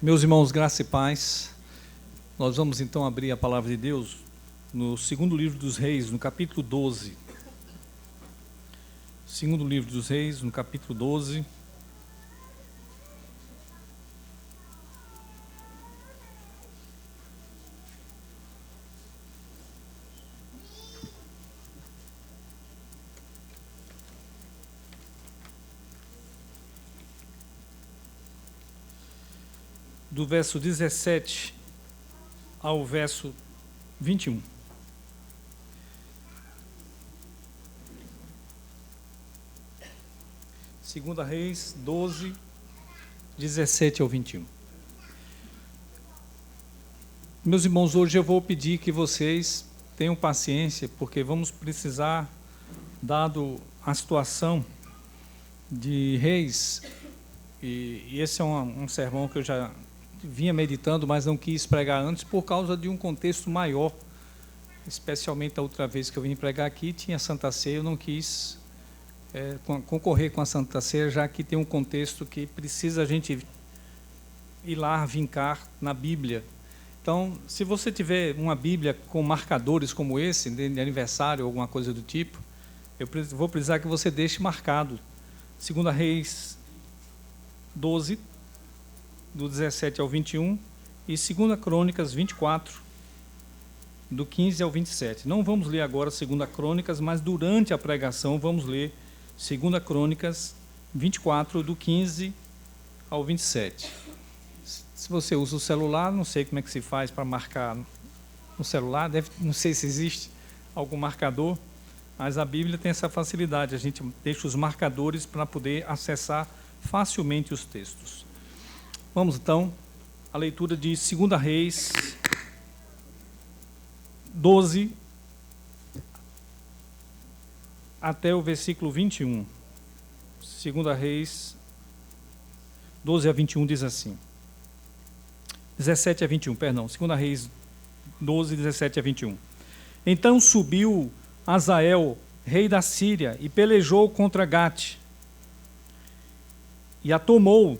Meus irmãos, graça e paz. Nós vamos então abrir a palavra de Deus no segundo livro dos Reis, no capítulo 12. Segundo livro dos Reis, no capítulo 12. Do verso 17 ao verso 21. Segunda Reis 12, 17 ao 21. Meus irmãos, hoje eu vou pedir que vocês tenham paciência, porque vamos precisar, dado a situação de Reis, e esse é um sermão que eu já vinha meditando, mas não quis pregar antes por causa de um contexto maior, especialmente a outra vez que eu vim pregar aqui, tinha Santa Ceia, eu não quis concorrer com a Santa Ceia, já que tem um contexto que precisa a gente ir lá vincar na Bíblia. Então, se você tiver uma Bíblia com marcadores como esse, de aniversário ou alguma coisa do tipo, eu vou precisar que você deixe marcado. 2 Reis 12, do 17 ao 21, e 2 Crônicas 24, do 15 ao 27. Não vamos ler agora 2 Crônicas, mas durante a pregação vamos ler 2 Crônicas 24, do 15 ao 27. Se você usa o celular, não sei como é que se faz para marcar no celular, não sei se existe algum marcador, mas a Bíblia tem essa facilidade, a gente deixa os marcadores para poder acessar facilmente os textos. Vamos então à leitura de 2 Reis 12 até o versículo 21. 2 Reis 12 a 21 diz assim. 17 a 21, perdão. 2 Reis 12, 17 a 21. Então subiu Azael, rei da Síria, e pelejou contra Gate, e a tomou.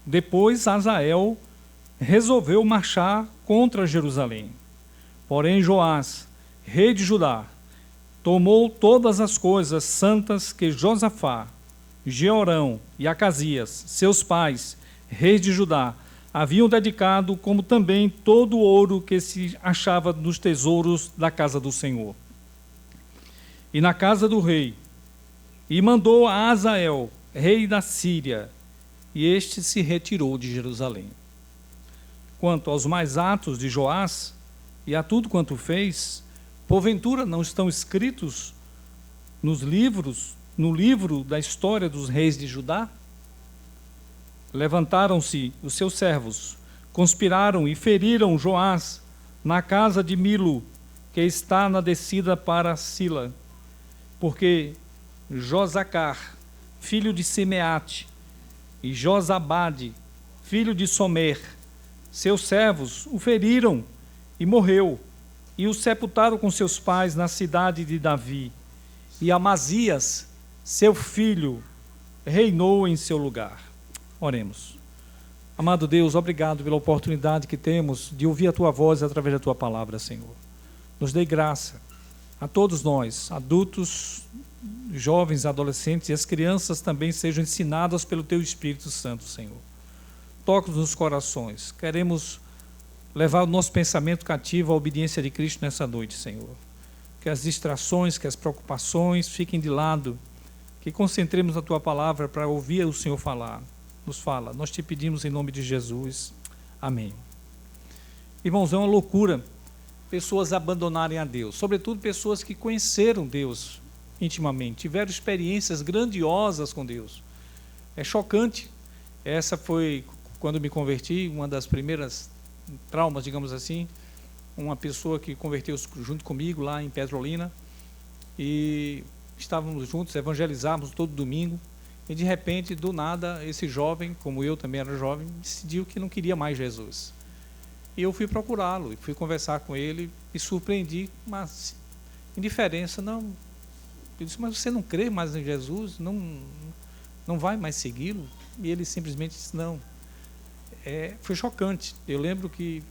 Depois Azael resolveu marchar contra Jerusalém. Porém Joás, rei de Judá, tomou todas as coisas santas que Josafá, Jeorão e Acasias, seus pais, reis de Judá, haviam dedicado, como também todo o ouro que se achava nos tesouros da casa do Senhor e na casa do rei, e mandou a Azael, rei da Síria, e este se retirou de Jerusalém. Quanto aos mais atos de Joás e a tudo quanto fez, porventura não estão escritos no livro da história dos reis de Judá? Levantaram-se os seus servos, conspiraram e feriram Joás na casa de Milo, que está na descida para Sila, porque Josacar, filho de Simeate, e Josabade, filho de Somer, seus servos, o feriram e morreu, e o sepultaram com seus pais na cidade de Davi. E Amazias, seu filho, reinou em seu lugar. Oremos. Amado Deus, obrigado pela oportunidade que temos de ouvir a Tua voz através da Tua palavra, Senhor. Nos dê graça a todos nós, adultos, jovens, adolescentes e as crianças também sejam ensinadas pelo Teu Espírito Santo, Senhor. Toca-nos nos corações. Queremos levar o nosso pensamento cativo à obediência de Cristo nessa noite, Senhor. Que as distrações, que as preocupações fiquem de lado, que concentremos na Tua palavra para ouvir o Senhor falar. Nos fala, nós te pedimos em nome de Jesus. Amém. Irmãos, é uma loucura pessoas abandonarem a Deus, sobretudo pessoas que conheceram Deus intimamente, tiveram experiências grandiosas com Deus. É chocante. Essa foi, quando me converti, uma das primeiras traumas, digamos assim, uma pessoa que converteu junto comigo lá em Petrolina, e estávamos juntos, evangelizávamos todo domingo, e de repente, do nada, esse jovem, como eu também era jovem, decidiu que não queria mais Jesus. E eu fui procurá-lo, fui conversar com ele, e surpreendi, mas indiferença, não. Eu disse, mas você não crê mais em Jesus? Não vai mais segui-lo? E ele simplesmente disse, não. foi chocante. Eu lembro que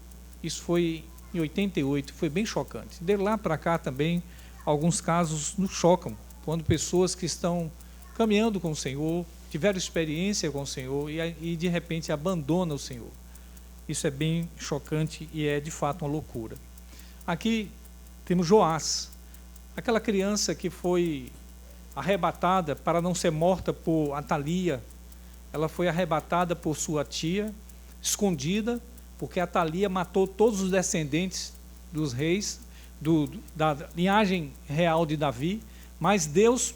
isso foi em 88, foi bem chocante. De lá para cá também, alguns casos nos chocam, quando pessoas que estão caminhando com o Senhor, tiveram experiência com o Senhor e de repente abandonam o Senhor. Isso é bem chocante e é de fato uma loucura. Aqui temos Joás, aquela criança que foi arrebatada para não ser morta por Atalia. Ela foi arrebatada por sua tia, escondida, porque Atalia matou todos os descendentes dos reis, da linhagem real de Davi, mas Deus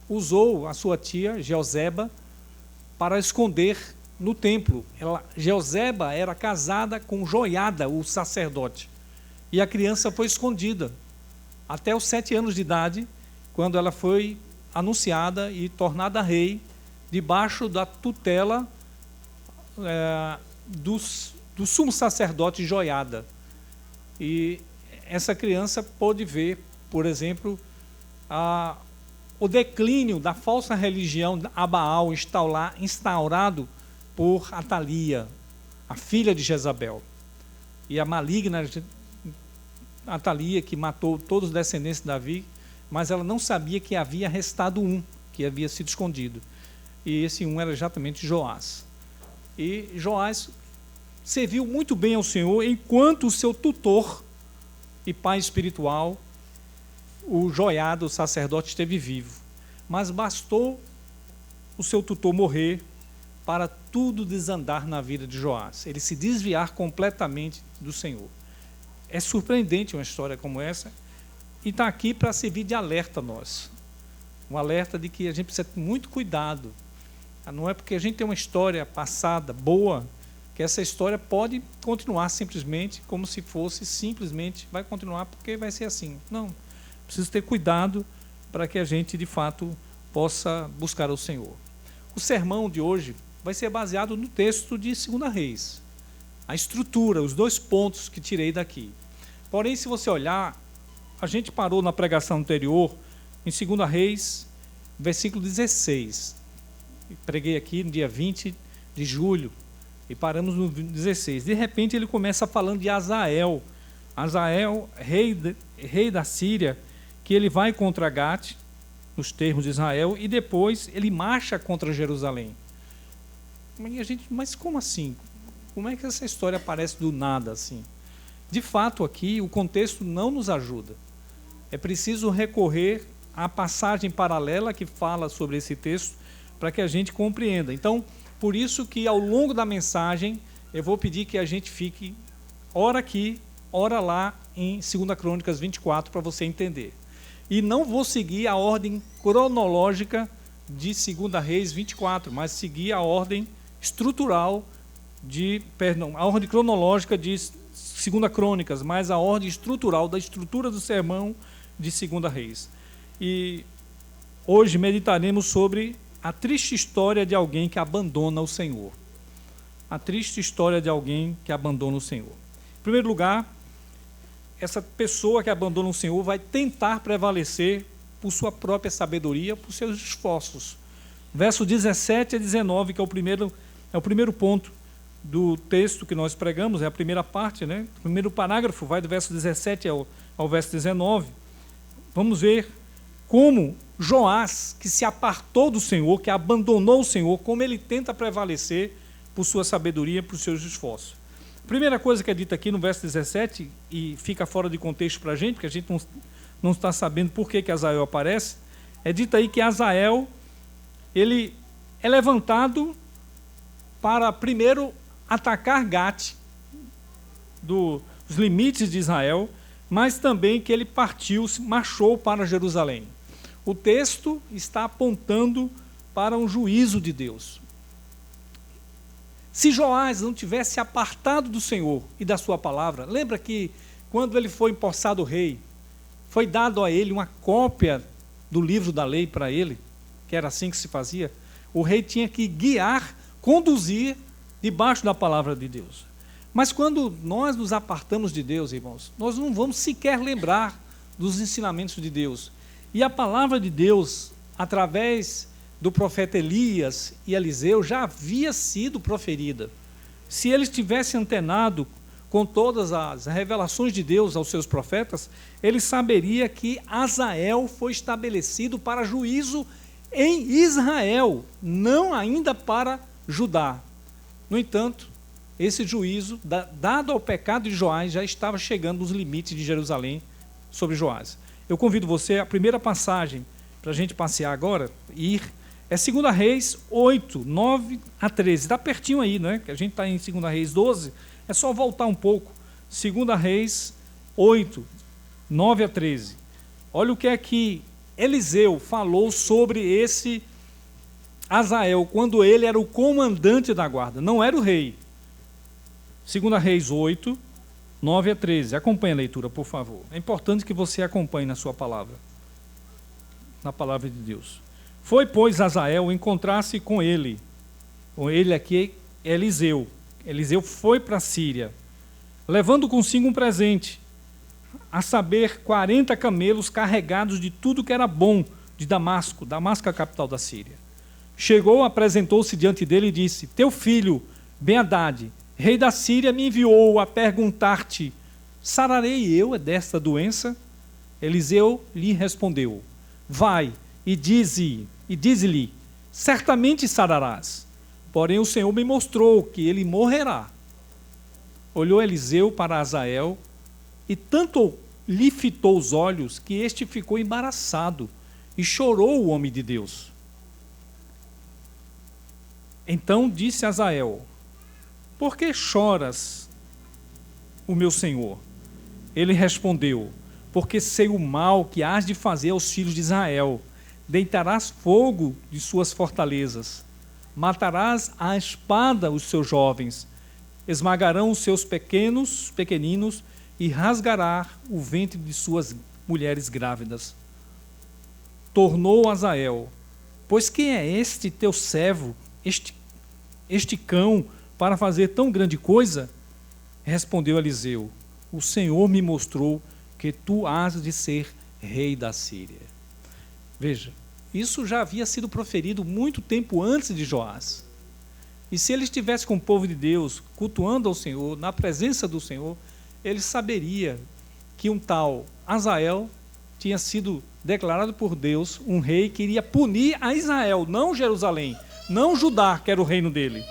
usou a sua tia, Jeoseba, para esconder no templo. Jeoseba era casada com Joiada, o sacerdote, e a criança foi escondida até os 7 anos de idade, quando ela foi anunciada e tornada rei, debaixo da tutela do sumo sacerdote Joiada. E essa criança pôde ver, por exemplo, o declínio da falsa religião a Baal instaurado por Atalia, a filha de Jezabel. E a maligna Atalia, que matou todos os descendentes de Davi, mas ela não sabia que havia restado um, que havia sido escondido. E esse um era exatamente Joás. E Joás serviu muito bem ao Senhor, enquanto o seu tutor e pai espiritual, o Joiada, o sacerdote, esteve vivo. Mas bastou o seu tutor morrer para tudo desandar na vida de Joás, ele se desviar completamente do Senhor. É surpreendente uma história como essa, e está aqui para servir de alerta a nós. Um alerta de que a gente precisa ter muito cuidado. Não é porque a gente tem uma história passada boa, que essa história pode continuar simplesmente como se fosse simplesmente, vai continuar porque vai ser assim. Não, precisa ter cuidado para que a gente, de fato, possa buscar o Senhor. O sermão de hoje vai ser baseado no texto de 2 Reis. A estrutura, os 2 pontos que tirei daqui. Porém, se você olhar, a gente parou na pregação anterior, em 2 Reis, versículo 16. Preguei aqui no dia 20 de julho, e paramos no 16. De repente, ele começa falando de Azael. Azael, rei da Síria, que ele vai contra Gate, nos termos de Israel, e depois ele marcha contra Jerusalém. Mas como assim? Como é que essa história aparece do nada assim? De fato, aqui, o contexto não nos ajuda. É preciso recorrer à passagem paralela que fala sobre esse texto para que a gente compreenda. Então, por isso que ao longo da mensagem, eu vou pedir que a gente fique ora aqui, ora lá em 2 Crônicas 24 para você entender. E não vou seguir a ordem cronológica de 2 Reis 24, mas seguir a ordem estrutural a ordem cronológica de 2 Crônicas, mas a ordem estrutural da estrutura do sermão de 2 Reis. E hoje meditaremos sobre a triste história de alguém que abandona o Senhor. A triste história de alguém que abandona o Senhor. Em primeiro lugar, essa pessoa que abandona o Senhor vai tentar prevalecer por sua própria sabedoria, por seus esforços. Verso 17 a 19, que é o primeiro ponto do texto que nós pregamos, é a primeira parte, né? O primeiro parágrafo vai do verso 17 ao verso 19. Vamos ver como Joás, que se apartou do Senhor, que abandonou o Senhor, como ele tenta prevalecer por sua sabedoria, por seus esforços. A primeira coisa que é dita aqui no verso 17, e fica fora de contexto para a gente, porque a gente não está sabendo por que Azael aparece, é dito aí que Azael, ele é levantado para primeiro atacar Gate, dos limites de Israel, mas também que ele marchou para Jerusalém. O texto está apontando para um juízo de Deus. Se Joás não tivesse apartado do Senhor e da sua palavra, lembra que quando ele foi empossado rei, foi dado a ele uma cópia do livro da lei para ele, que era assim que se fazia. O rei tinha que guiar, conduzir debaixo da palavra de Deus. Mas quando nós nos apartamos de Deus, irmãos, nós não vamos sequer lembrar dos ensinamentos de Deus. E a palavra de Deus, através do profeta Elias e Eliseu, já havia sido proferida. se ele estivesse antenado com todas as revelações de Deus aos seus profetas, ele saberia que Hazael foi estabelecido para juízo em Israel, não ainda para Judá. No entanto, esse juízo, dado ao pecado de Joás, já estava chegando nos limites de Jerusalém sobre Joás. Eu convido você, a primeira passagem para a gente passear agora, é 2 Reis 8, 9 a 13. Está pertinho aí, né? Que a gente está em 2 Reis 12, é só voltar um pouco. 2 Reis 8, 9 a 13. Olha o que é que Eliseu falou sobre esse Hazael, quando ele era o comandante da guarda, não era o rei. 2 Reis 8, 9 a 13. Acompanhe a leitura, por favor. É importante que você acompanhe na sua palavra, na palavra de Deus. Foi, pois, Hazael encontrar-se com ele aqui é Eliseu. Eliseu foi para a Síria, levando consigo um presente, a saber, 40 camelos carregados de tudo que era bom de Damasco. Damasco é a capital da Síria. Chegou, apresentou-se diante dele e disse: teu filho, Ben-Hadad, rei da Síria, me enviou a perguntar-te: sararei eu desta doença? Eliseu lhe respondeu: vai e dize-lhe, certamente sararás. Porém o Senhor me mostrou que ele morrerá. Olhou Eliseu para Hazael e tanto lhe fitou os olhos que este ficou embaraçado e chorou o homem de Deus. Então disse Hazael: por que choras, o meu senhor? Ele respondeu: porque sei o mal que hás de fazer aos filhos de Israel. Deitarás fogo de suas fortalezas, matarás à espada os seus jovens, esmagarão os seus pequeninos e rasgará o ventre de suas mulheres grávidas. Tornou Hazael: pois quem é este teu servo, este cão, para fazer tão grande coisa? Respondeu Eliseu: o Senhor me mostrou que tu has de ser rei da Síria. Veja, isso já havia sido proferido muito tempo antes de Joás. E se ele estivesse com o povo de Deus, cultuando ao Senhor, na presença do Senhor, ele saberia que um tal Hazael tinha sido declarado por Deus um rei que iria punir a Israel, não Jerusalém, não Judá, que era o reino dele.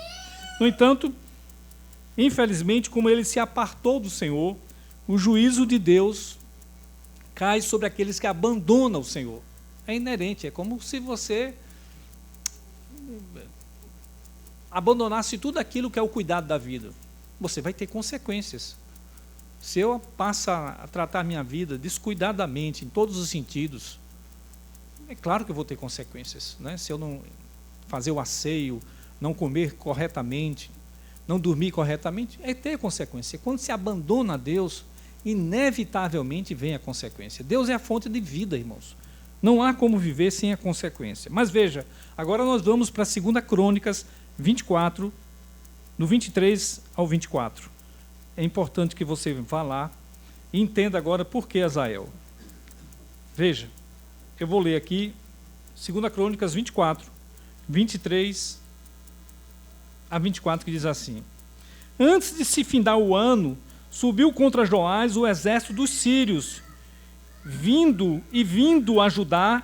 No entanto, infelizmente, como ele se apartou do Senhor, o juízo de Deus cai sobre aqueles que abandonam o Senhor. É inerente, é como se você abandonasse tudo aquilo que é o cuidado da vida. Você vai ter consequências. Se eu passar a tratar minha vida descuidadamente, em todos os sentidos, é claro que eu vou ter consequências, né? Se eu não fazer o asseio, não comer corretamente, não dormir corretamente, é ter consequência. Quando se abandona a Deus, inevitavelmente vem a consequência. Deus é a fonte de vida, irmãos. Não há como viver sem a consequência. Mas veja, agora nós vamos para 2 Crônicas 24, do 23 ao 24. É importante que você vá lá e entenda agora por que Hazael. Veja, eu vou ler aqui 2 Crônicas 24, 23 a 24, que diz assim: antes de se findar o ano, subiu contra Joás o exército dos sírios, vindo a Judá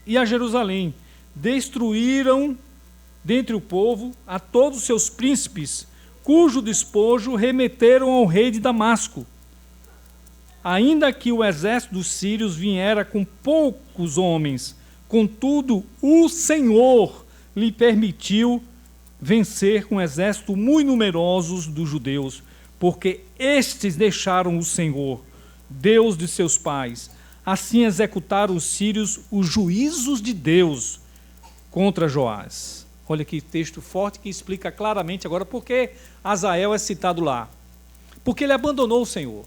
e a Jerusalém. Destruíram dentre o povo a todos os seus príncipes, cujo despojo remeteram ao rei de Damasco. Ainda que o exército dos sírios viera com poucos homens, contudo o Senhor lhe permitiu vencer com um exército muito numerosos dos judeus, porque estes deixaram o Senhor, Deus de seus pais. Assim executaram os sírios os juízos de Deus contra Joás. Olha que texto forte que explica claramente agora por que Hazael é citado lá. Porque ele abandonou o Senhor.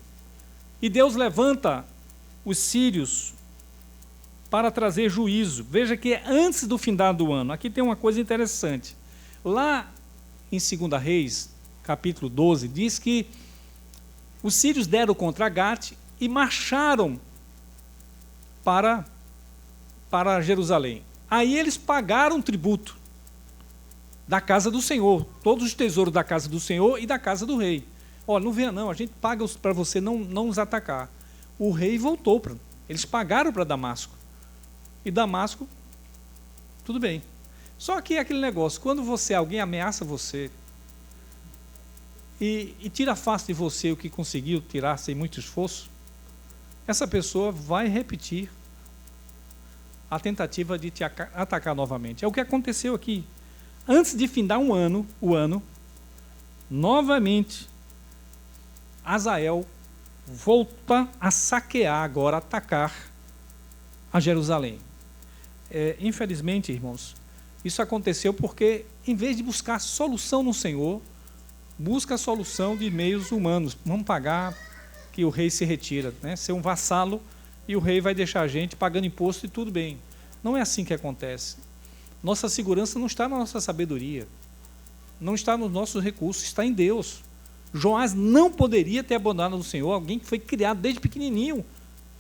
E Deus levanta os sírios para trazer juízo. Veja que é antes do findar do ano. Aqui tem uma coisa interessante. Lá em 2 Reis, capítulo 12, diz que os sírios deram contra Gate e marcharam para Jerusalém. Aí eles pagaram tributo. da casa do Senhor, todos os tesouros da casa do Senhor e da casa do rei. Olha, não venha não, a gente paga para você não nos atacar. O rei voltou, eles pagaram para Damasco. E Damasco, tudo bem. Só que é aquele negócio, quando alguém ameaça você e tira a face de você o que conseguiu tirar sem muito esforço, essa pessoa vai repetir a tentativa de te atacar novamente. É o que aconteceu aqui. Antes de findar o ano, novamente, Hazael volta a saquear agora, atacar a Jerusalém. Infelizmente, irmãos, isso aconteceu porque, em vez de buscar solução no Senhor, busca a solução de meios humanos. Vamos pagar que o rei se retira, né? Ser um vassalo e o rei vai deixar a gente pagando imposto e tudo bem. Não é assim que acontece. Nossa segurança não está na nossa sabedoria, não está nos nossos recursos, está em Deus. Joás não poderia ter abandonado o Senhor, alguém que foi criado desde pequenininho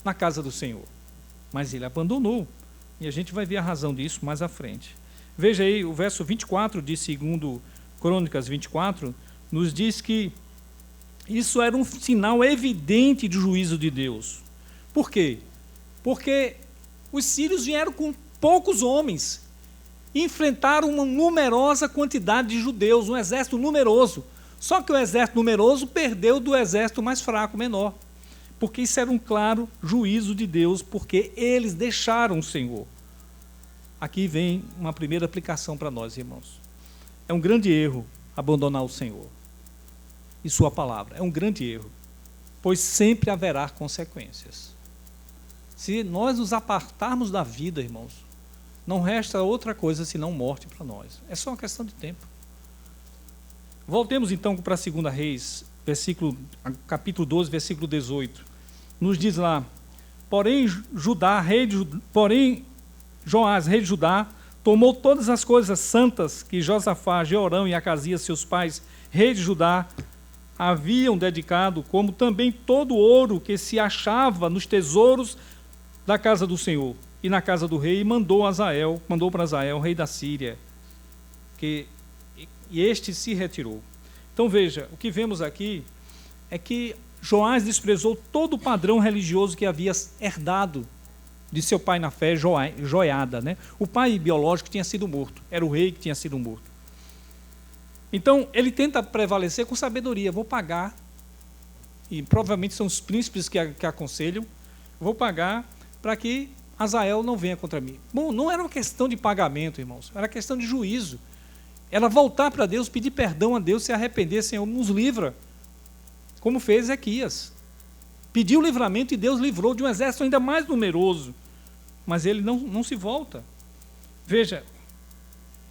na casa do Senhor. Mas ele abandonou. E a gente vai ver a razão disso mais à frente. Veja aí, o verso 24 de 2 Crônicas 24, nos diz que isso era um sinal evidente do juízo de Deus. Por quê? Porque os sírios vieram com poucos homens e enfrentaram uma numerosa quantidade de judeus, um exército numeroso. Só que o exército numeroso perdeu do exército mais fraco, menor. Porque isso era um claro juízo de Deus, porque eles deixaram o Senhor. Aqui vem uma primeira aplicação para nós, irmãos. É um grande erro abandonar o Senhor e sua palavra. É um grande erro, pois sempre haverá consequências. Se nós nos apartarmos da vida, irmãos, não resta outra coisa senão morte para nós. É só uma questão de tempo. Voltemos então para 2 Reis, capítulo 12, versículo 18. Nos diz lá: porém Joás, rei de Judá, tomou todas as coisas santas que Josafá, Jeorão e Acasias, seus pais, rei de Judá, haviam dedicado, como também todo o ouro que se achava nos tesouros da casa do Senhor e na casa do rei, e mandou para Hazael, rei da Síria, e este se retirou. Então veja, o que vemos aqui é que Joás desprezou todo o padrão religioso que havia herdado de seu pai na fé, Joiada, né? O pai biológico tinha sido morto, era o rei que tinha sido morto. Então ele tenta prevalecer com sabedoria. Vou pagar, e provavelmente são os príncipes que aconselham, vou pagar para que Hazael não venha contra mim. Bom, não era uma questão de pagamento, irmãos, era questão de juízo. Era voltar para Deus, pedir perdão a Deus, se arrepender: Senhor, nos livra, como fez Ezequias. Pediu livramento e Deus livrou de um exército ainda mais numeroso, mas ele não se volta. Veja,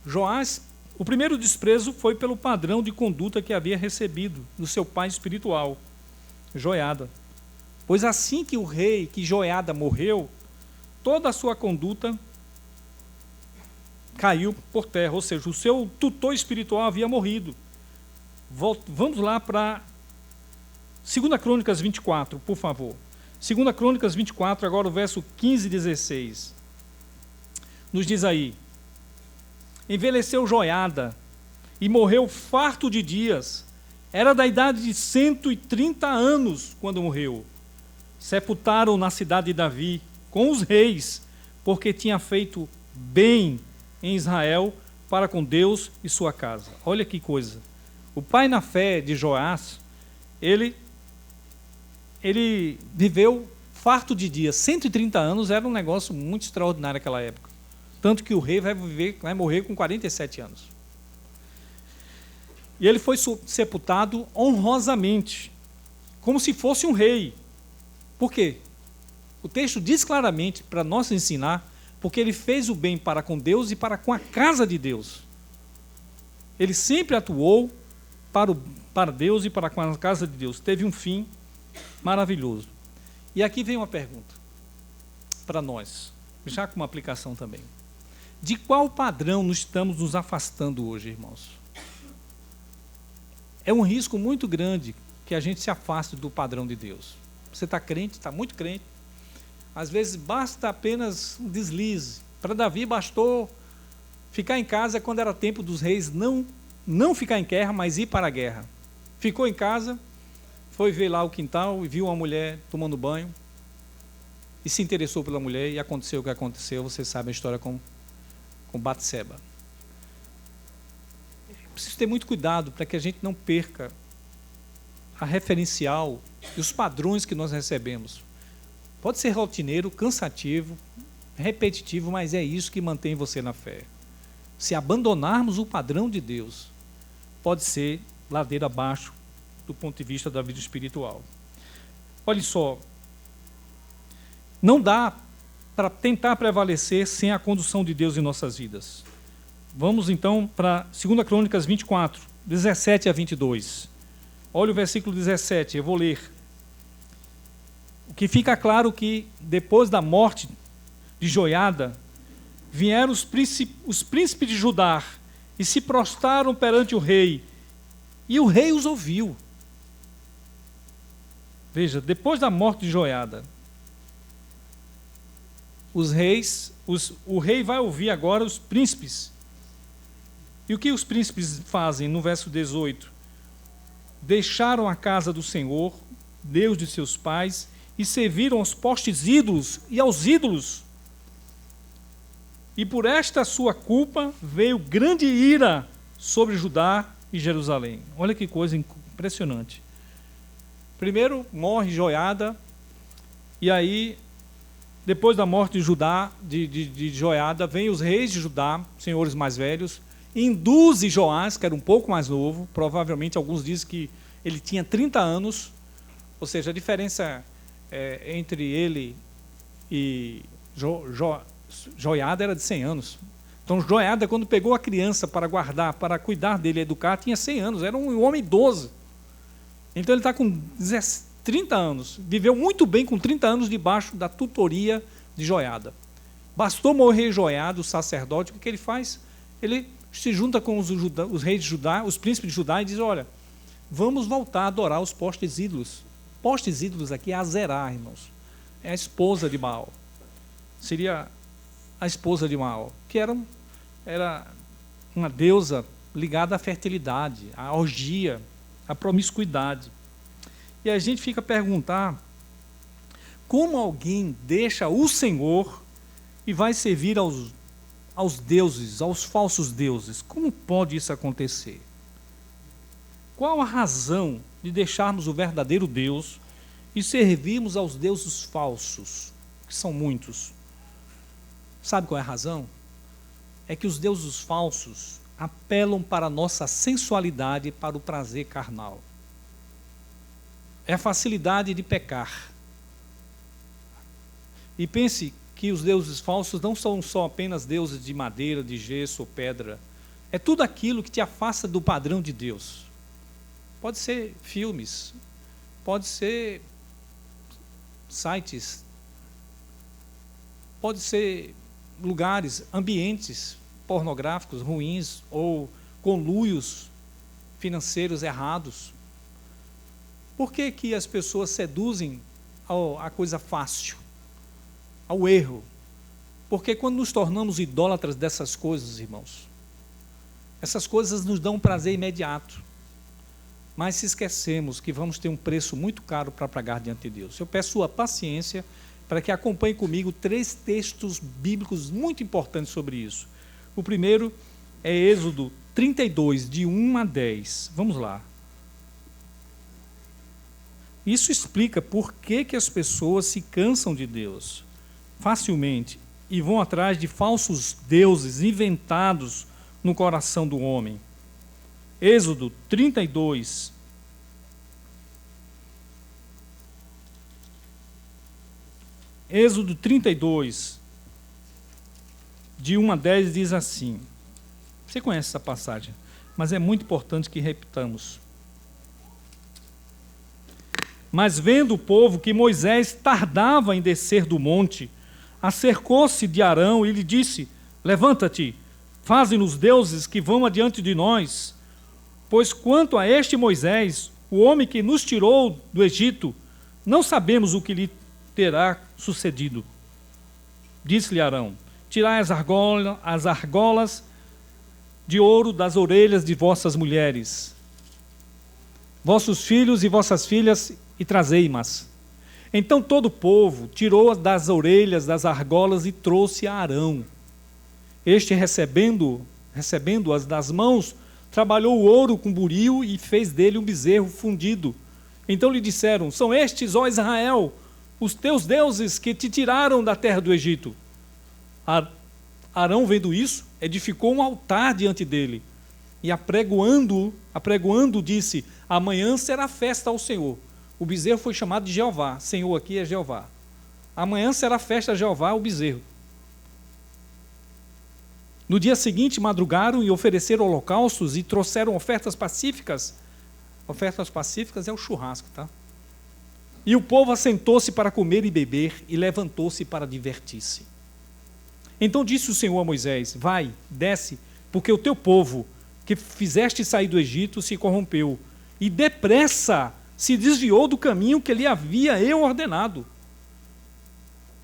Joás, o primeiro desprezo foi pelo padrão de conduta que havia recebido do seu pai espiritual, Joiada. Pois assim que Joiada morreu, toda a sua conduta caiu por terra, ou seja, o seu tutor espiritual havia morrido. Vamos lá para 2 Crônicas 24, por favor. 2 Crônicas 24, agora o verso 15 e 16. Nos diz aí: envelheceu Joiada e morreu farto de dias. Era da idade de 130 anos quando morreu. Sepultaram na cidade de Davi com os reis, porque tinha feito bem em Israel para com Deus e sua casa. Olha que coisa. O pai na fé de Joás, ele viveu farto de dias. 130 anos era um negócio muito extraordinário naquela época. Tanto que o rei vai morrer com 47 anos. E ele foi sepultado honrosamente, como se fosse um rei. Por quê? O texto diz claramente, para nós ensinar, porque ele fez o bem para com Deus e para com a casa de Deus. Ele sempre atuou para Deus e para com a casa de Deus. Teve um fim maravilhoso. E aqui vem uma pergunta para nós, já com uma aplicação também. De qual padrão nós estamos nos afastando hoje, irmãos? É um risco muito grande que a gente se afaste do padrão de Deus. Você está crente, está muito crente. Às vezes basta apenas um deslize. Para Davi bastou Ficar em casa é quando era tempo dos reis não ficar em guerra, mas ir para a guerra. Ficou em casa, foi ver lá o quintal e viu uma mulher tomando banho e se interessou pela mulher e aconteceu o que aconteceu. Você sabe a história com Batseba. Preciso ter muito cuidado para que a gente não perca a referencial e os padrões que nós recebemos. Pode ser rotineiro, cansativo, repetitivo, mas é isso que mantém você na fé. Se abandonarmos o padrão de Deus, pode ser ladeira abaixo do ponto de vista da vida espiritual. Olha só, não dá para tentar prevalecer sem a condução de Deus em nossas vidas. Vamos então para 2 Crônicas 24, 17 a 22. Olha o versículo 17, eu vou ler. O que fica claro que depois da morte de Joiada, vieram os príncipes de Judá e se prostraram perante o rei, e o rei os ouviu. Veja, depois da morte de Joiada, o rei vai ouvir agora os príncipes. E o que os príncipes fazem no verso 18? Deixaram a casa do Senhor, Deus de seus pais, e serviram aos postes ídolos e aos ídolos. E por esta sua culpa veio grande ira sobre Judá e Jerusalém. Olha que coisa impressionante. Primeiro morre Joiada, e aí, depois da morte de Judá, de Joiada, vem os reis de Judá, senhores mais velhos, induzem Joás, que era um pouco mais novo, provavelmente alguns dizem que ele tinha 30 anos, ou seja, a diferença entre ele e Joiada era de 100 anos. Então Joiada, quando pegou a criança para guardar, para cuidar dele e educar, tinha 100 anos, era um homem idoso. Então ele está com 30 anos, viveu muito bem com 30 anos debaixo da tutoria de Joiada. Bastou morrer Joiada, o sacerdote, o que ele faz? Ele se junta com os reis de Judá, os príncipes de Judá, e diz: olha, vamos voltar a adorar os postes ídolos. Postes ídolos aqui é Azerá, irmãos. É a esposa de Baal. Seria a esposa de Baal, que era uma deusa ligada à fertilidade, à orgia, à promiscuidade. E a gente fica a perguntar como alguém deixa o Senhor e vai servir aos deuses, aos falsos deuses. Como pode isso acontecer? Qual a razão de deixarmos o verdadeiro Deus e servirmos aos deuses falsos, que são muitos? Sabe qual é a razão? É que os deuses falsos apelam para a nossa sensualidade, para o prazer carnal. É a facilidade de pecar. E pense que os deuses falsos não são só apenas deuses de madeira, de gesso ou pedra. É tudo aquilo que te afasta do padrão de Deus. Pode ser filmes, pode ser sites, pode ser lugares, ambientes pornográficos ruins ou conluios financeiros errados. Por que que as pessoas seduzem a coisa fácil, ao erro? Porque quando nos tornamos idólatras dessas coisas, irmãos, essas coisas nos dão um prazer imediato, mas se esquecemos que vamos ter um preço muito caro para pagar diante de Deus. Eu peço sua paciência para que acompanhe comigo 3 textos bíblicos muito importantes sobre isso. O primeiro é Êxodo 32, de 1 a 10. Vamos lá. Isso explica por que as pessoas se cansam de Deus facilmente e vão atrás de falsos deuses inventados no coração do homem. Êxodo 32. Êxodo 32, de 1 a 10, diz assim. Você conhece essa passagem, mas é muito importante que repitamos. Mas vendo o povo que Moisés tardava em descer do monte, acercou-se de Arão e lhe disse: levanta-te, faze-nos deuses que vão adiante de nós. Pois quanto a este Moisés, o homem que nos tirou do Egito, não sabemos o que lhe terá sucedido. Disse-lhe Arão: tirai as argolas de ouro das orelhas de vossas mulheres, vossos filhos e vossas filhas, e trazei-mas. Então todo o povo tirou das orelhas das argolas e trouxe a Arão. Este, recebendo-as das mãos, trabalhou o ouro com buril e fez dele um bezerro fundido. Então lhe disseram: são estes, ó Israel, os teus deuses que te tiraram da terra do Egito. Arão, vendo isso, edificou um altar diante dele, e apregoando, disse: amanhã será festa ao Senhor. O bezerro foi chamado de Jeová. Senhor aqui é Jeová. Amanhã será festa a Jeová, o bezerro. No dia seguinte, madrugaram e ofereceram holocaustos e trouxeram ofertas pacíficas. Ofertas pacíficas é o churrasco, tá? E o povo assentou-se para comer e beber, e levantou-se para divertir-se. Então disse o Senhor a Moisés: vai, desce, porque o teu povo, que fizeste sair do Egito, se corrompeu, e depressa se desviou do caminho que lhe havia eu ordenado.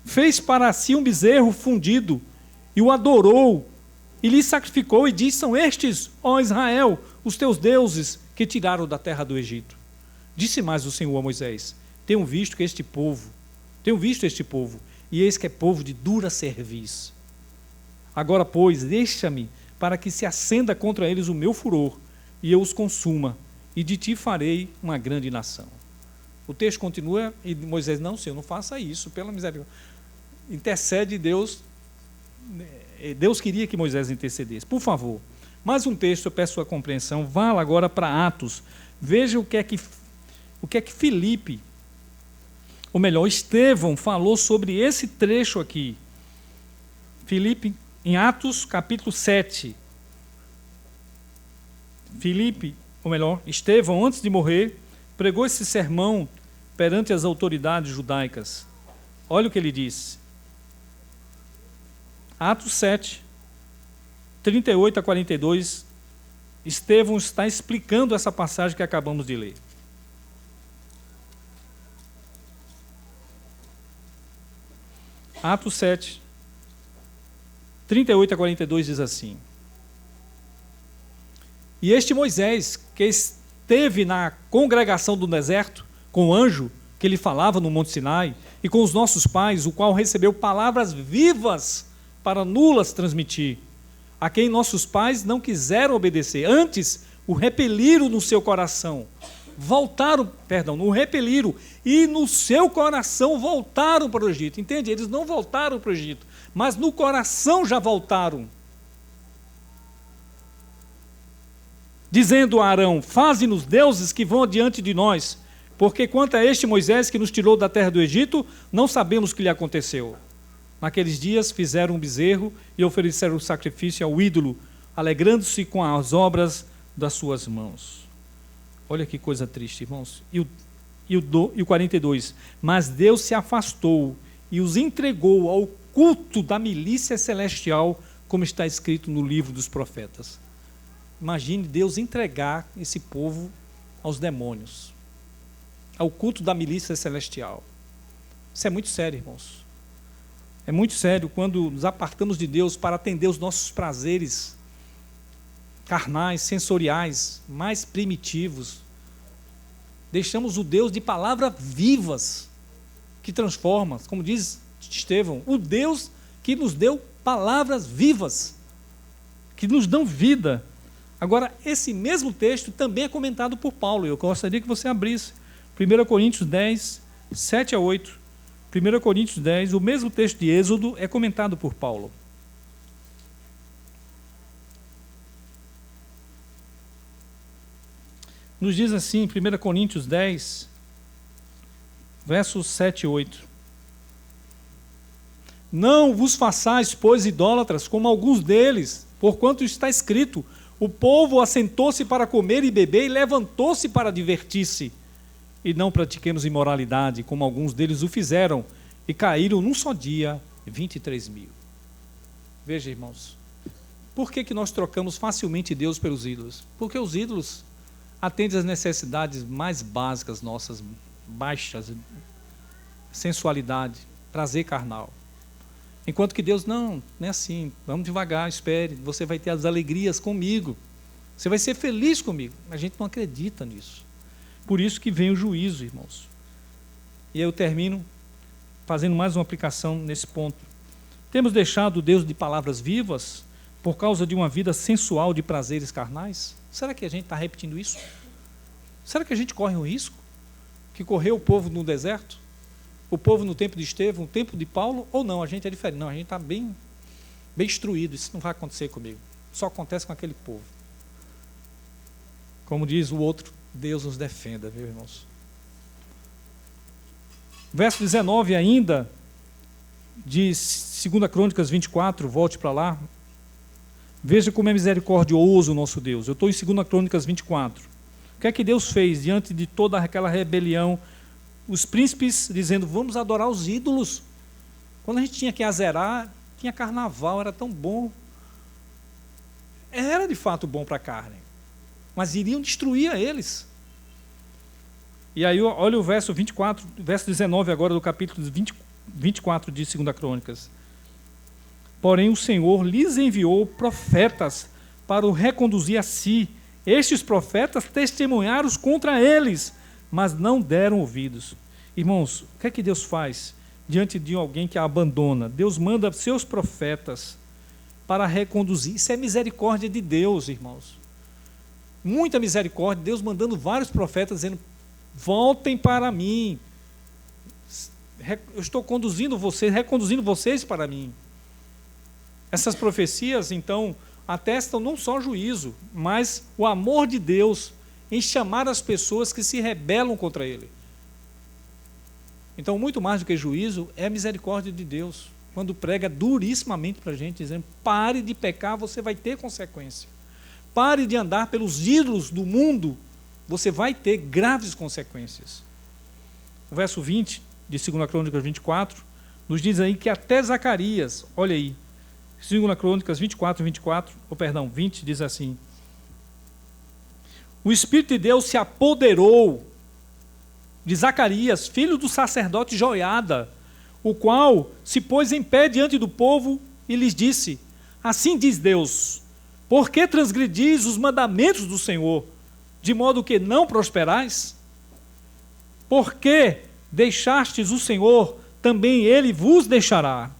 Fez para si um bezerro fundido, e o adorou, e lhe sacrificou, e disse: são estes, ó Israel, os teus deuses, que tiraram da terra do Egito. Disse mais o Senhor a Moisés: tenho visto este povo, e eis que é povo de dura cerviz. Agora, pois, deixa-me, para que se acenda contra eles o meu furor, e eu os consuma, e de ti farei uma grande nação. O texto continua, e Moisés: não, Senhor, não faça isso, pela misericórdia. Intercede Deus. Deus queria que Moisés intercedesse. Por favor, mais um texto, eu peço sua compreensão. Vá agora para Atos. Veja o que é que Filipe, ou melhor, Estevão, falou sobre esse trecho aqui. Filipe, em Atos, capítulo 7. Filipe, ou melhor, Estevão, antes de morrer, pregou esse sermão perante as autoridades judaicas. Olha o que ele disse. Atos 7, 38 a 42, Estevão está explicando essa passagem que acabamos de ler. Atos 7, 38 a 42 diz assim: e este Moisés, que esteve na congregação do deserto, com o anjo que lhe falava no Monte Sinai, e com os nossos pais, o qual recebeu palavras vivas para nulas transmitir, a quem nossos pais não quiseram obedecer, antes o repeliram no seu coração, o repeliram, e no seu coração voltaram para o Egito. Entende? Eles não voltaram para o Egito, mas no coração já voltaram. Dizendo a Arão: faze-nos deuses que vão adiante de nós, porque quanto a este Moisés que nos tirou da terra do Egito, não sabemos o que lhe aconteceu. Naqueles dias fizeram um bezerro e ofereceram sacrifício ao ídolo, alegrando-se com as obras das suas mãos. Olha que coisa triste, irmãos. E o 42. Mas Deus se afastou e os entregou ao culto da milícia celestial, como está escrito no livro dos profetas. Imagine Deus entregar esse povo aos demônios, ao culto da milícia celestial. Isso é muito sério, irmãos. É muito sério quando nos apartamos de Deus para atender os nossos prazeres carnais, sensoriais, mais primitivos. Deixamos o Deus de palavras vivas, que transforma, como diz Estevão, o Deus que nos deu palavras vivas, que nos dão vida. Agora, esse mesmo texto também é comentado por Paulo, e eu gostaria que você abrisse 1 Coríntios 10, 7 a 8. 1 Coríntios 10, o mesmo texto de Êxodo é comentado por Paulo. Nos diz assim, 1 Coríntios 10, versos 7 e 8. Não vos façais, pois, idólatras, como alguns deles, porquanto está escrito: o povo assentou-se para comer e beber e levantou-se para divertir-se. E não pratiquemos imoralidade, como alguns deles o fizeram, e caíram num só dia 23.000. Veja, irmãos, por que nós trocamos facilmente Deus pelos ídolos? Porque os ídolos atendem às necessidades mais básicas nossas, baixas, sensualidade, prazer carnal. Enquanto que Deus, não é assim, vamos devagar, espere, você vai ter as alegrias comigo, você vai ser feliz comigo. A gente não acredita nisso. Por isso que vem o juízo, irmãos. E aí eu termino fazendo mais uma aplicação nesse ponto. Temos deixado o Deus de palavras vivas por causa de uma vida sensual de prazeres carnais? Será que a gente está repetindo isso? Será que a gente corre um risco que correu o povo no deserto? O povo no tempo de Estevão, no tempo de Paulo? Ou não, a gente é diferente. Não, a gente está bem instruído, isso não vai acontecer comigo. Só acontece com aquele povo. Como diz o outro, Deus nos defenda, viu, irmãos? Verso 19 ainda, de 2 Crônicas 24, volte para lá. Veja como é misericordioso o nosso Deus. Eu estou em 2 Crônicas 24. O que é que Deus fez diante de toda aquela rebelião? Os príncipes dizendo, vamos adorar os ídolos. Quando a gente tinha que azerar, tinha carnaval, era tão bom. Era de fato bom para a carne, mas iriam destruir a eles. E aí olha o verso 24, verso 19 agora do capítulo 24 de 2 Crônicas. Porém o Senhor lhes enviou profetas para o reconduzir a si. Estes profetas testemunharam contra eles, mas não deram ouvidos. Irmãos, o que é que Deus faz diante de alguém que a abandona? Deus manda seus profetas para reconduzir. Isso é misericórdia de Deus, irmãos. Muita misericórdia, Deus mandando vários profetas dizendo, voltem para mim. Eu estou conduzindo vocês, reconduzindo vocês para mim. Essas profecias, então, atestam não só juízo, mas o amor de Deus em chamar as pessoas que se rebelam contra Ele. Então, muito mais do que juízo, é a misericórdia de Deus, quando prega durissimamente para a gente, dizendo, pare de pecar, você vai ter consequência. Pare de andar pelos ídolos do mundo, você vai ter graves consequências. O verso 20 de 2 Crônicas 24, nos diz aí que até Zacarias, olha aí, 2 Crônicas 20 diz assim, o Espírito de Deus se apoderou de Zacarias, filho do sacerdote Joiada, o qual se pôs em pé diante do povo e lhes disse, assim diz Deus, por que transgredis os mandamentos do Senhor, de modo que não prosperais? Por que deixastes o Senhor, também Ele vos deixará.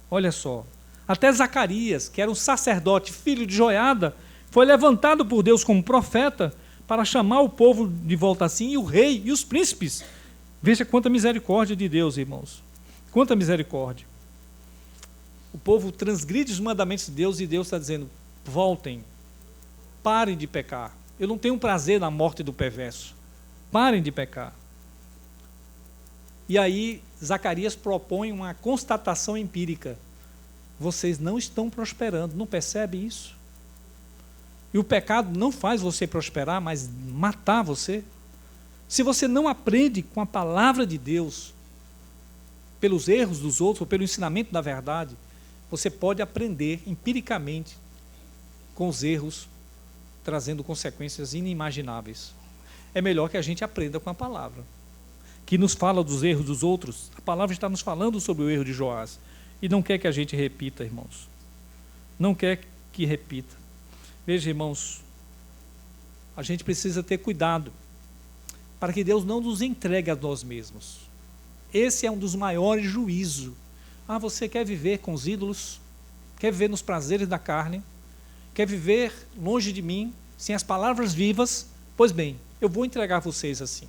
Olha só, até Zacarias, que era um sacerdote, filho de Joiada, foi levantado por Deus como profeta para chamar o povo de volta assim, e o rei e os príncipes. Veja quanta misericórdia de Deus, irmãos. Quanta misericórdia. O povo transgride os mandamentos de Deus e Deus está dizendo, voltem, parem de pecar. Eu não tenho prazer na morte do perverso. Parem de pecar. E aí, Zacarias propõe uma constatação empírica. Vocês não estão prosperando, não percebe isso? E o pecado não faz você prosperar, mas matar você. Se você não aprende com a palavra de Deus, pelos erros dos outros, ou pelo ensinamento da verdade, você pode aprender empiricamente com os erros, trazendo consequências inimagináveis. É melhor que a gente aprenda com a palavra, que nos fala dos erros dos outros. A palavra está nos falando sobre o erro de Joás, e não quer que a gente repita, irmãos. Não quer que repita. Veja, irmãos, a gente precisa ter cuidado, para que Deus não nos entregue a nós mesmos. Esse é um dos maiores juízos. Você quer viver com os ídolos? Quer viver nos prazeres da carne? Quer viver longe de mim, sem as palavras vivas? Pois bem, eu vou entregar vocês assim.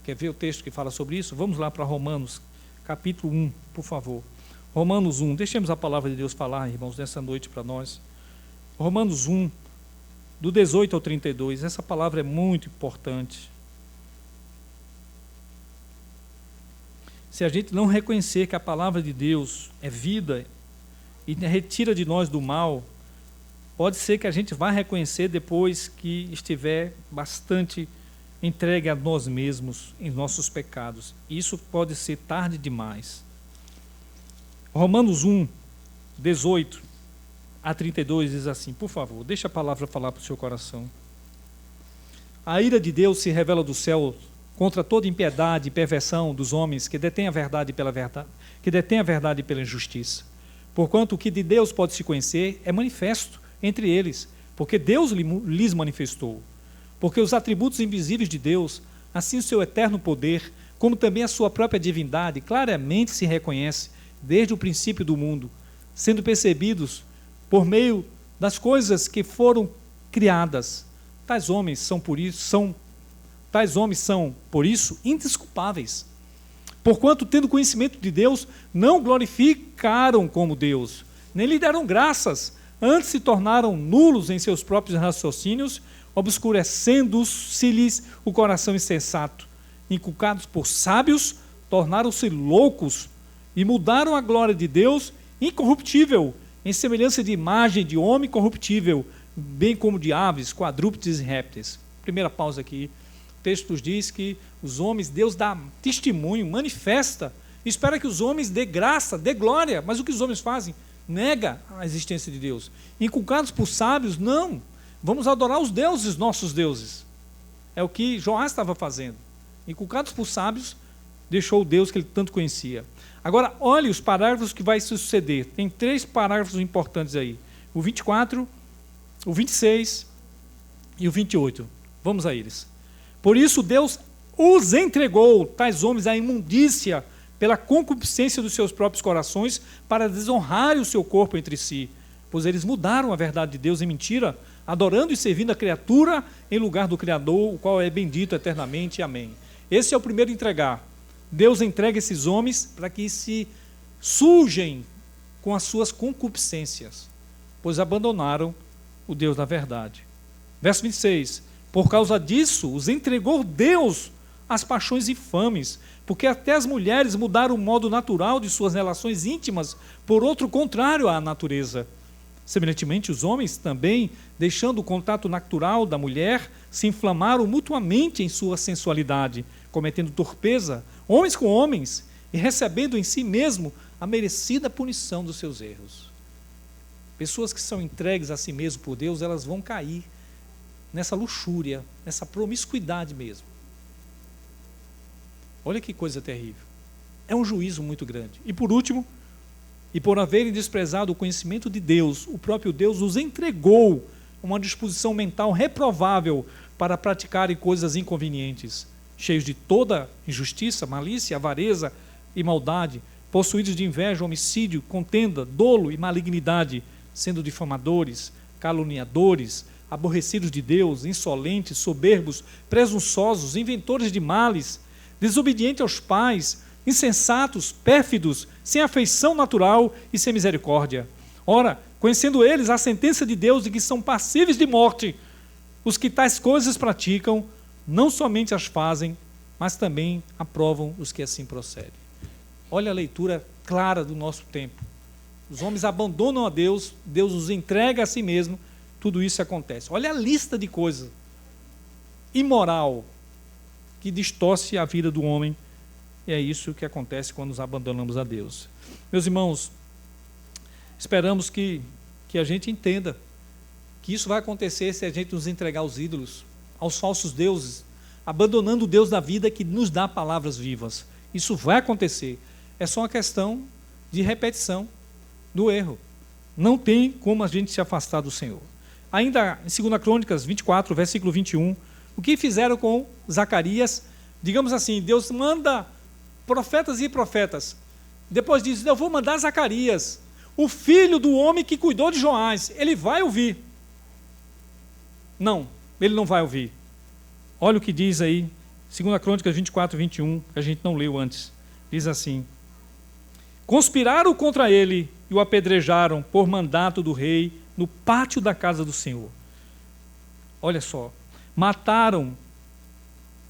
Quer ver o texto que fala sobre isso? Vamos lá para Romanos, capítulo 1, por favor. Romanos 1, deixemos a palavra de Deus falar, irmãos, nessa noite para nós. Romanos 1, do 18 ao 32, essa palavra é muito importante. Se a gente não reconhecer que a palavra de Deus é vida e retira de nós do mal, pode ser que a gente vá reconhecer depois que estiver bastante entregue a nós mesmos em nossos pecados. Isso pode ser tarde demais. Romanos 1, 18 a 32 diz assim, por favor, deixa a palavra falar para o seu coração. A ira de Deus se revela do céu contra toda impiedade e perversão dos homens que detêm a verdade pela injustiça. Porquanto o que de Deus pode se conhecer é manifesto entre eles, porque Deus lhes manifestou. Porque os atributos invisíveis de Deus, assim o seu eterno poder, como também a sua própria divindade, claramente se reconhece desde o princípio do mundo, sendo percebidos por meio das coisas que foram criadas. Tais homens são, por isso, indesculpáveis. Porquanto, tendo conhecimento de Deus, não glorificaram como Deus, nem lhe deram graças, antes se tornaram nulos em seus próprios raciocínios, obscurecendo-se-lhes o coração insensato. Inculcados por sábios, tornaram-se loucos e mudaram a glória de Deus incorruptível, em semelhança de imagem de homem corruptível, bem como de aves, quadrúpedes e répteis. Primeira pausa aqui. O texto nos diz que os homens, Deus dá testemunho, manifesta, espera que os homens dê graça, dê glória, mas o que os homens fazem? Nega a existência de Deus. Inculcados por sábios, não. Vamos adorar os deuses, nossos deuses. É o que Joás estava fazendo. Inculcados por sábios, deixou o Deus que ele tanto conhecia. Agora, olhe os parágrafos que vai suceder. Tem 3 parágrafos importantes aí. O 24, o 26 e o 28. Vamos a eles. Por isso Deus os entregou, tais homens, à imundícia, pela concupiscência dos seus próprios corações, para desonrarem o seu corpo entre si. Pois eles mudaram a verdade de Deus em mentira, adorando e servindo a criatura em lugar do Criador, o qual é bendito eternamente. Amém. Esse é o primeiro entregar. Deus entrega esses homens para que se sujem com as suas concupiscências, pois abandonaram o Deus da verdade. Verso 26. Por causa disso, os entregou Deus às paixões infames, porque até as mulheres mudaram o modo natural de suas relações íntimas por outro contrário à natureza. Semelhantemente, os homens também, deixando o contato natural da mulher, se inflamaram mutuamente em sua sensualidade, cometendo torpeza, homens com homens, e recebendo em si mesmo a merecida punição dos seus erros. Pessoas que são entregues a si mesmo por Deus, elas vão cair nessa luxúria, nessa promiscuidade mesmo. Olha que coisa terrível. É um juízo muito grande. E por último, e por haverem desprezado o conhecimento de Deus, o próprio Deus os entregou a uma disposição mental reprovável para praticarem coisas inconvenientes, cheios de toda injustiça, malícia, avareza e maldade, possuídos de inveja, homicídio, contenda, dolo e malignidade, sendo difamadores, caluniadores, aborrecidos de Deus, insolentes, soberbos, presunçosos, inventores de males, desobedientes aos pais, insensatos, pérfidos, sem afeição natural e sem misericórdia. Ora, conhecendo eles a sentença de Deus de que são passíveis de morte, os que tais coisas praticam, não somente as fazem, mas também aprovam os que assim procedem. Olha a leitura clara do nosso tempo. Os homens abandonam a Deus, Deus os entrega a si mesmo, tudo isso acontece. Olha a lista de coisas imoral que distorce a vida do homem, e é isso que acontece quando nos abandonamos a Deus. Meus irmãos, esperamos que a gente entenda que isso vai acontecer se a gente nos entregar aos ídolos, aos falsos deuses, abandonando o Deus da vida que nos dá palavras vivas. Isso vai acontecer. É só uma questão de repetição do erro. Não tem como a gente se afastar do Senhor. Ainda em 2 Crônicas 24, versículo 21, o que fizeram com Zacarias? Digamos assim, Deus manda profetas e profetas. Depois diz, eu vou mandar Zacarias, o filho do homem que cuidou de Joás. Ele vai ouvir. Não, ele não vai ouvir. Olha o que diz aí, 2 Crônicas 24, 21, que a gente não leu antes. Diz assim, conspiraram contra ele e o apedrejaram por mandato do rei no pátio da casa do Senhor. Olha só, mataram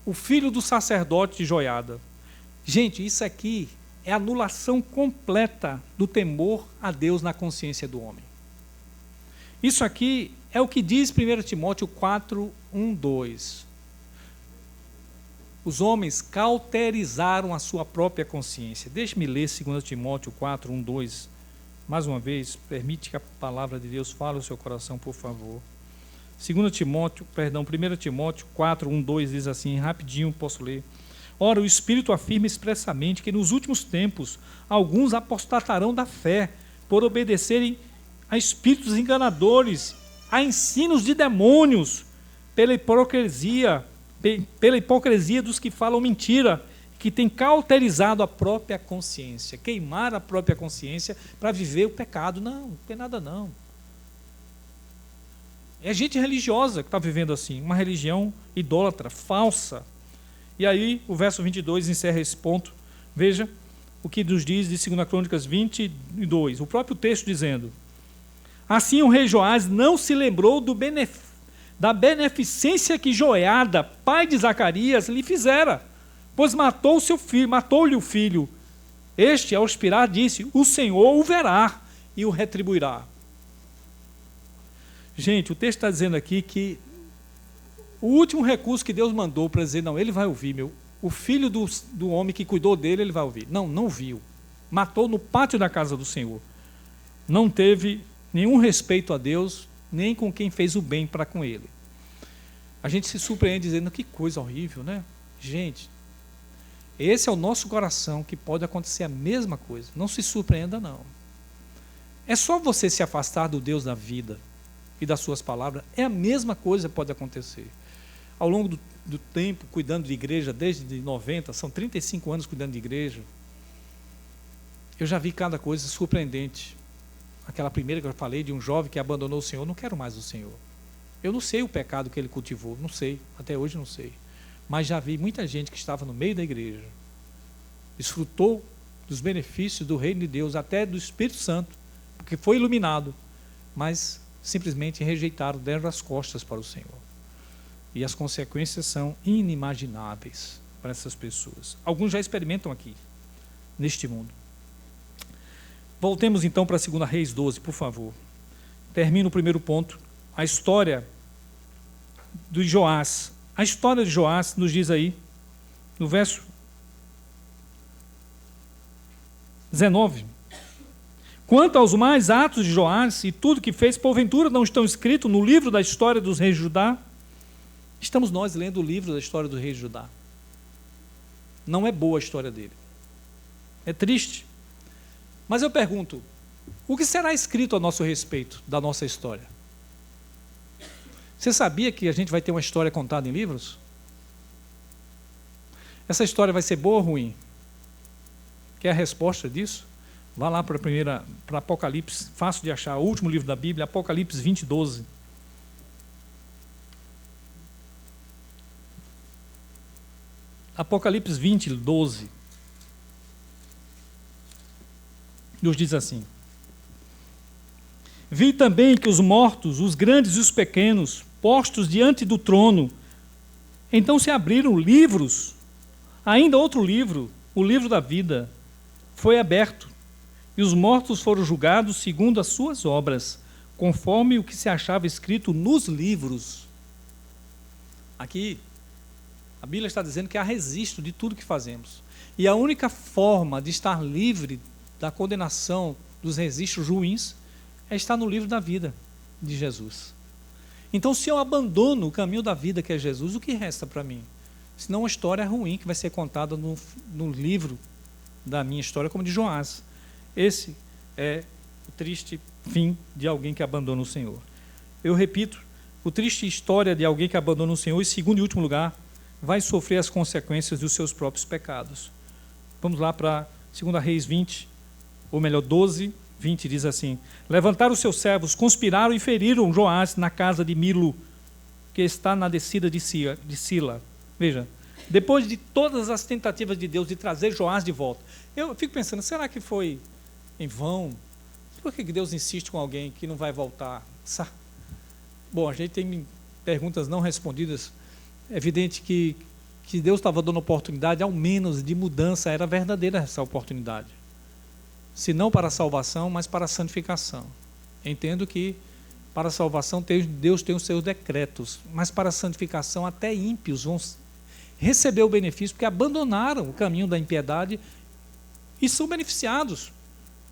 o filho do sacerdote de Joiada. Gente, isso aqui é a anulação completa do temor a Deus na consciência do homem. Isso aqui é o que diz 1 Timóteo 4, 1, 2. Os homens cauterizaram a sua própria consciência. Deixe-me ler 2 Timóteo 4, 1, 2. Mais uma vez, permite que a palavra de Deus fale ao seu coração, por favor. 1 Timóteo 4, 1, 2 diz assim, rapidinho posso ler. Ora, o Espírito afirma expressamente que nos últimos tempos alguns apostatarão da fé por obedecerem a espíritos enganadores, a ensinos de demônios, pela hipocrisia dos que falam mentira, que tem cauterizado a própria consciência, queimar a própria consciência para viver o pecado. Não tem nada não. É gente religiosa que está vivendo assim, uma religião idólatra, falsa. E aí o verso 22 encerra esse ponto. Veja o que nos diz de 2 Crônicas 22, o próprio texto dizendo: assim o rei Joás não se lembrou da beneficência que Joiada, pai de Zacarias, lhe fizera, pois matou-lhe o filho. Este, ao expirar, disse: o Senhor o verá e o retribuirá. Gente, o texto está dizendo aqui que o último recurso que Deus mandou para dizer, não, ele vai ouvir, o filho do homem que cuidou dele, ele vai ouvir. Não viu. Matou no pátio da casa do Senhor. Não teve nenhum respeito a Deus, nem com quem fez o bem para com ele. A gente se surpreende dizendo, que coisa horrível, né? Gente, esse é o nosso coração, que pode acontecer a mesma coisa. Não se surpreenda, não. É só você se afastar do Deus da vida e das suas palavras, é a mesma coisa que pode acontecer. Ao longo do tempo, cuidando de igreja, desde 90, são 35 anos cuidando de igreja, eu já vi cada coisa surpreendente. Aquela primeira que eu falei, de um jovem que abandonou o Senhor, não quero mais o Senhor. Eu não sei o pecado que ele cultivou, não sei, até hoje não sei. Mas já vi muita gente que estava no meio da igreja, desfrutou dos benefícios do reino de Deus, até do Espírito Santo, porque foi iluminado, mas simplesmente rejeitaram, deram as costas para o Senhor. E as consequências são inimagináveis para essas pessoas. Alguns já experimentam aqui, neste mundo. Voltemos então para 2 Reis 12, por favor. Termino o primeiro ponto, a história de Joás. A história de Joás nos diz aí, no verso 19: quanto aos mais atos de Joás e tudo que fez, porventura não estão escritos no livro da história dos reis de Judá? Estamos nós lendo o livro da história dos reis de Judá. Não é boa a história dele. É triste. Mas eu pergunto, o que será escrito a nosso respeito da nossa história? Você sabia que a gente vai ter uma história contada em livros? Essa história vai ser boa ou ruim? Quer a resposta disso? Vá lá para Apocalipse, fácil de achar, o último livro da Bíblia, Apocalipse 20, 12. Apocalipse 20, 12. Nos diz assim: vi também que os mortos, os grandes e os pequenos, postos diante do trono, então se abriram livros, ainda outro livro, o livro da vida, foi aberto, e os mortos foram julgados segundo as suas obras, conforme o que se achava escrito nos livros. Aqui, a Bíblia está dizendo que há registro de tudo que fazemos. E a única forma de estar livre da condenação dos registros ruins é estar no livro da vida de Jesus. Então, se eu abandono o caminho da vida que é Jesus, o que resta para mim? Senão uma história ruim que vai ser contada no livro da minha história, como de Joás. Esse é o triste fim de alguém que abandona o Senhor. Eu repito, o triste história de alguém que abandona o Senhor, e segundo e último lugar, vai sofrer as consequências dos seus próprios pecados. Vamos lá para 2 Reis 20, ou melhor, 12, 20, diz assim: levantaram os seus servos, conspiraram e feriram Joás na casa de Milo, que está na descida de Sila. Veja, depois de todas as tentativas de Deus de trazer Joás de volta, eu fico pensando, será que foi em vão? Por que Deus insiste com alguém que não vai voltar? Bom, a gente tem perguntas não respondidas. É evidente que Deus estava dando oportunidade, ao menos, de mudança. Era verdadeira essa oportunidade. Se não para a salvação, mas para a santificação. Entendo que para a salvação Deus tem os seus decretos, mas para a santificação até ímpios vão receber o benefício, porque abandonaram o caminho da impiedade e são beneficiados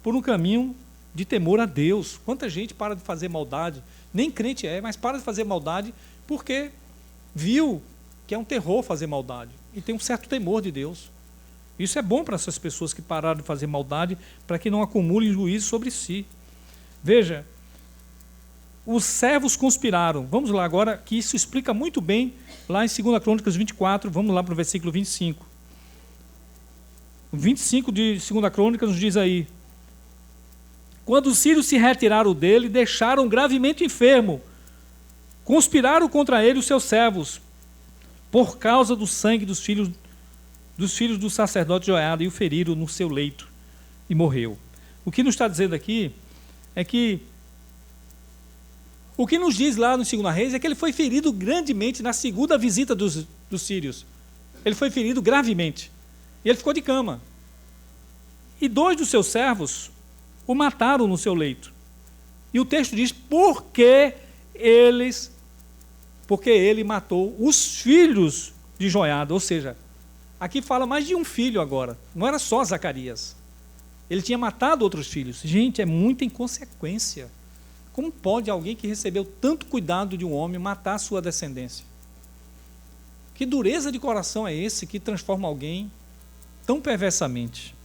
por um caminho de temor a Deus. Quanta gente para de fazer maldade, Nem crente é, mas para de fazer maldade porque viu que é um terror fazer maldade. E tem um certo temor de Deus. Isso é bom para essas pessoas que pararam de fazer maldade, para que não acumulem juízo sobre si. Veja, os servos conspiraram. Vamos lá agora, que isso explica muito bem, lá em 2 Crônicas 24, vamos lá para o versículo 25. O 25 de 2 Crônicas nos diz aí: quando os sírios se retiraram dele, deixaram gravemente enfermo, conspiraram contra ele os seus servos, por causa do sangue dos filhos do sacerdote Joiada, e o feriram no seu leito, e morreu. O que nos está dizendo aqui é que, o que nos diz lá no 2 Reis é que ele foi ferido grandemente na segunda visita dos sírios. Ele foi ferido gravemente, e ele ficou de cama. E 2 dos seus servos o mataram no seu leito. E o texto diz, porque ele matou os filhos de Joiada, ou seja, aqui fala mais de um filho agora, não era só Zacarias. Ele tinha matado outros filhos. Gente, é muita inconsequência. Como pode alguém que recebeu tanto cuidado de um homem matar a sua descendência? Que dureza de coração é esse que transforma alguém tão perversamente?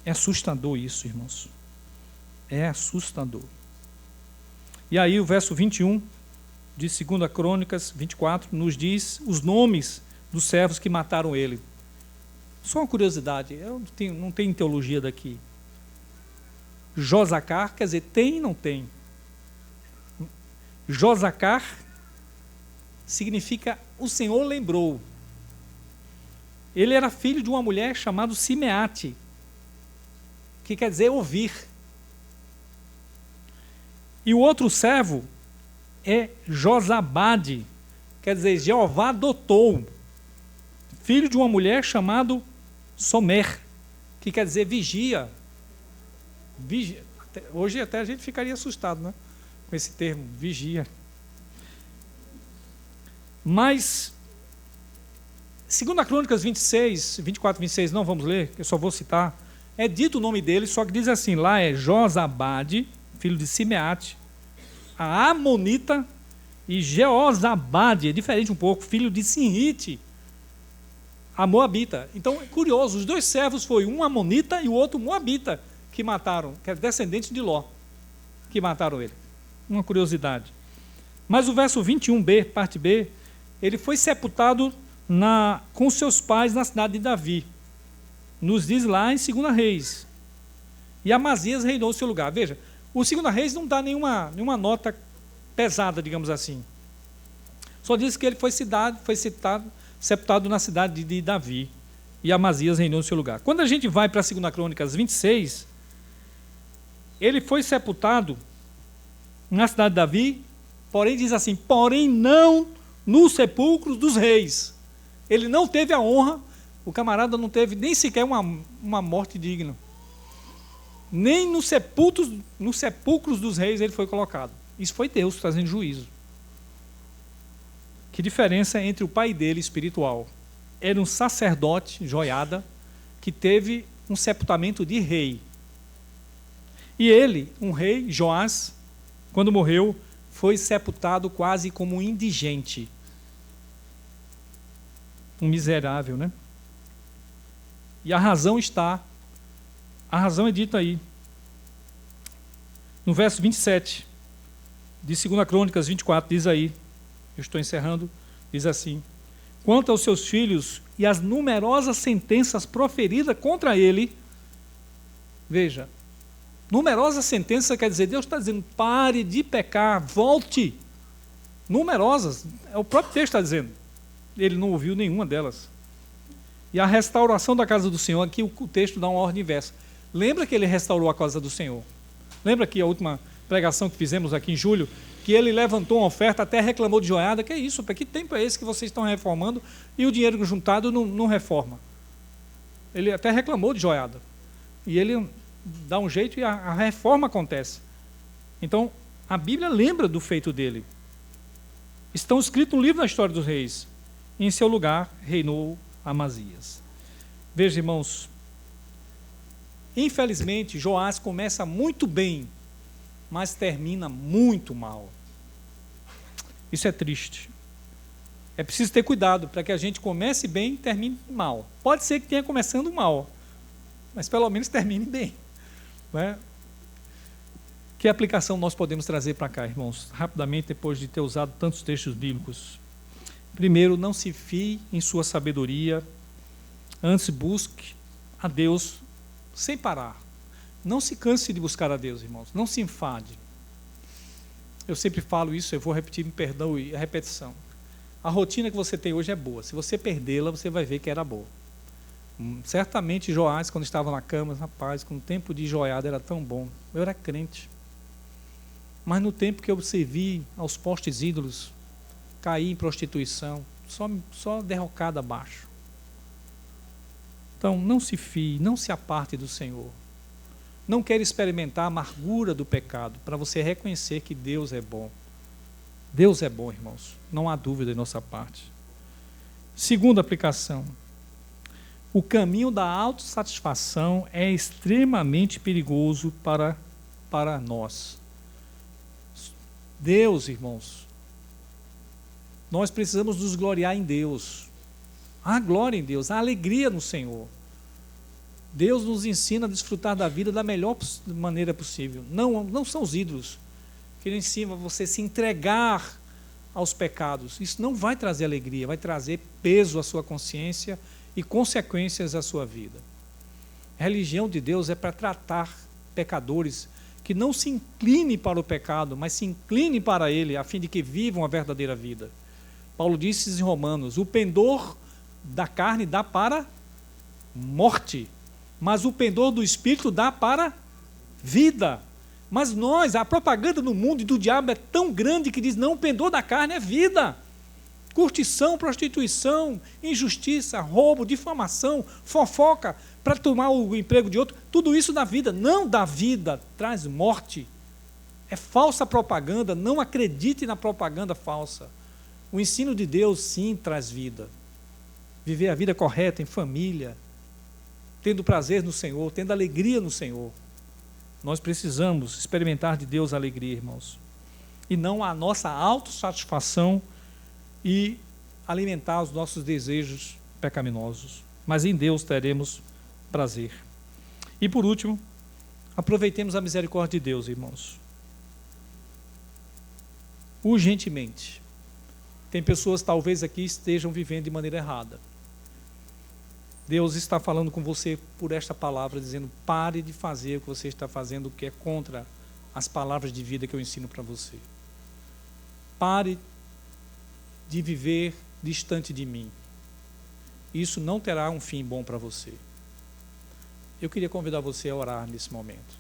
É assustador isso, irmãos. É assustador. E aí o verso 21 de 2 Crônicas 24 nos diz os nomes dos servos que mataram ele. Só uma curiosidade, eu não tenho teologia daqui. Josacar, quer dizer, tem e não tem. Josacar significa o Senhor lembrou. Ele era filho de uma mulher chamada Simeate, que quer dizer ouvir. E o outro servo é Josabade, quer dizer, Jeová adotou, filho de uma mulher chamada Somer, que quer dizer vigia. Hoje até a gente ficaria assustado, né, com esse termo, vigia. Mas, 2 Crônicas 24, 26, não vamos ler, eu só vou citar, é dito o nome dele, só que diz assim, lá é Josabade, filho de Simeate, a Amonita, e Jeozabade, é diferente um pouco, filho de Sinrite, a Moabita. Então é curioso, os 2 servos foi um Amonita e o outro Moabita que mataram, que é descendente de Ló, que mataram ele. Uma curiosidade. Mas o verso 21b, parte B, ele foi sepultado com seus pais na cidade de Davi. Nos diz lá em 2 Reis. E Amazias reinou em seu lugar. Veja, o 2 Reis não dá nenhuma nota pesada, digamos assim. Só diz que ele foi sepultado na cidade de Davi. E Amazias reinou em seu lugar. Quando a gente vai para 2 Crônicas 26, ele foi sepultado na cidade de Davi, porém diz assim, porém não nos sepulcros dos reis. Ele não teve a honra, o camarada não teve nem sequer uma morte digna. Nem nos sepulcros dos reis ele foi colocado. Isso foi Deus trazendo juízo. Que diferença entre o pai dele espiritual? Era um sacerdote, Joiada, que teve um sepultamento de rei. E ele, um rei, Joás, quando morreu, foi sepultado quase como um indigente. Um miserável, né? E a razão é dita aí, no verso 27, de 2 Crônicas 24, diz aí, eu estou encerrando, diz assim, quanto aos seus filhos e as numerosas sentenças proferidas contra ele, veja, numerosa sentença quer dizer, Deus está dizendo, pare de pecar, volte, numerosas, é o próprio texto está dizendo, ele não ouviu nenhuma delas. E a restauração da casa do Senhor, aqui o texto dá uma ordem inversa. Lembra que ele restaurou a casa do Senhor? Lembra que a última pregação que fizemos aqui em julho, que ele levantou uma oferta, até reclamou de Joiada, que é isso, para que tempo é esse que vocês estão reformando e o dinheiro juntado não reforma? Ele até reclamou de Joiada. E ele dá um jeito e a reforma acontece. Então, a Bíblia lembra do feito dele. Estão escritos no livro da história dos reis. E em seu lugar reinou Amazias. Veja, irmãos, infelizmente, Joás começa muito bem, mas termina muito mal. Isso é triste. É preciso ter cuidado para que a gente comece bem e termine mal. Pode ser que tenha começando mal, mas pelo menos termine bem. Não é? Que aplicação nós podemos trazer para cá, irmãos? Rapidamente, depois de ter usado tantos textos bíblicos. Primeiro, não se fie em sua sabedoria, antes busque a Deus sem parar. Não se canse de buscar a Deus, irmãos. Não se enfade. Eu sempre falo isso, eu vou repetir, me perdoe a repetição. A rotina que você tem hoje é boa. Se você perdê-la, você vai ver que era boa. Certamente Joás, quando estava na cama, rapaz, com o tempo de joiada era tão bom. Eu era crente. Mas no tempo que eu servi aos postes ídolos, caí em prostituição, só derrocada abaixo. Então, não se fie, não se aparte do Senhor. Não quer experimentar a amargura do pecado, para você reconhecer que Deus é bom. Deus é bom, irmãos. Não há dúvida de nossa parte. Segunda aplicação. O caminho da autossatisfação é extremamente perigoso para nós. Deus, irmãos, nós precisamos nos gloriar em Deus. Há glória em Deus, há alegria no Senhor. Deus nos ensina a desfrutar da vida da melhor maneira possível. Não são os ídolos que Ele ensina você se entregar aos pecados. Isso não vai trazer alegria, vai trazer peso à sua consciência e consequências à sua vida. A religião de Deus é para tratar pecadores que não se inclinem para o pecado, mas se inclinem para Ele, a fim de que vivam a verdadeira vida. Paulo disse em Romanos, o pendor da carne dá para morte, mas o pendor do Espírito dá para vida. Mas a propaganda no mundo e do diabo é tão grande que diz, não, o pendor da carne é vida. Curtição, prostituição, injustiça, roubo, difamação, fofoca, para tomar o emprego de outro, tudo isso dá vida. Não dá vida, traz morte. É falsa propaganda, não acredite na propaganda falsa. O ensino de Deus, sim, traz vida. Viver a vida correta em família, tendo prazer no Senhor, tendo alegria no Senhor. Nós precisamos experimentar de Deus a alegria, irmãos. E não a nossa autossatisfação e alimentar os nossos desejos pecaminosos. Mas em Deus teremos prazer. E por último, aproveitemos a misericórdia de Deus, irmãos. Urgentemente. Tem pessoas talvez aqui estejam vivendo de maneira errada. Deus está falando com você por esta palavra, dizendo, pare de fazer o que você está fazendo, que é contra as palavras de vida que eu ensino para você. Pare de viver distante de mim. Isso não terá um fim bom para você. Eu queria convidar você a orar nesse momento.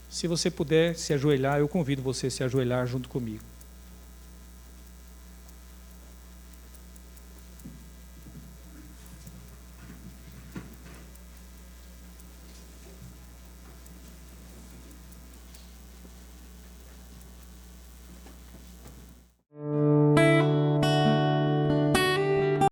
Se você puder se ajoelhar, eu convido você a se ajoelhar junto comigo.